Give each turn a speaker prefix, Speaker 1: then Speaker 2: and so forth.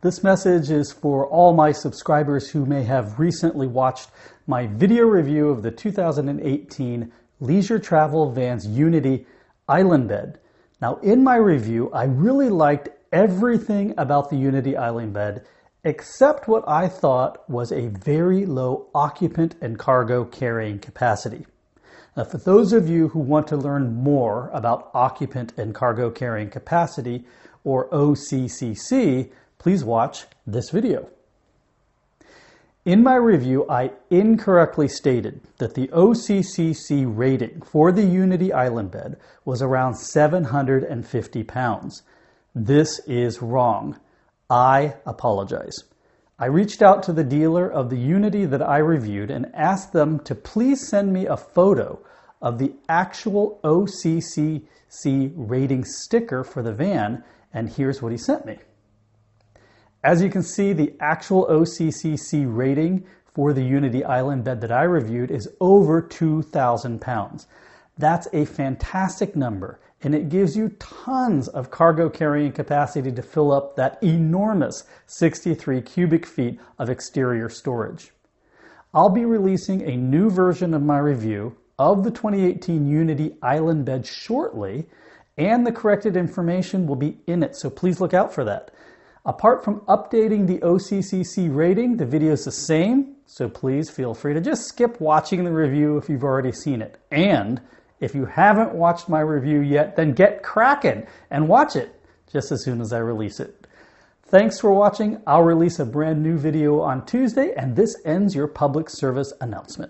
Speaker 1: This message is for all my subscribers who may have recently watched my video review of the 2018 Leisure Travel Vans Unity Island Bed. Now, in my review, I really liked everything about the Unity Island Bed except what I thought was a very low occupant and cargo carrying capacity. Now, for those of you who want to learn more about occupant and cargo carrying capacity, or OCCC, please watch this video. In my review, I incorrectly stated that the OCCC rating for the Unity Island Bed was around 750 pounds. This is wrong. I apologize. I reached out to the dealer of the Unity that I reviewed and asked them to please send me a photo of the actual OCCC rating sticker for the van, and here's what he sent me. As you can see, the actual OCCC rating for the Unity Island Bed that I reviewed is over 2,000 pounds. That's a fantastic number, and it gives you tons of cargo carrying capacity to fill up that enormous 63 cubic feet of exterior storage. I'll be releasing a new version of my review of the 2018 Unity Island Bed shortly, and the corrected information will be in it, so please look out for that. Apart from updating the OCCC rating, the video is the same, so please feel free to just skip watching the review if you've already seen it. And if you haven't watched my review yet, then get cracking and watch it just as soon as I release it. Thanks for watching. I'll release a brand new video on Tuesday, and this ends your public service announcement.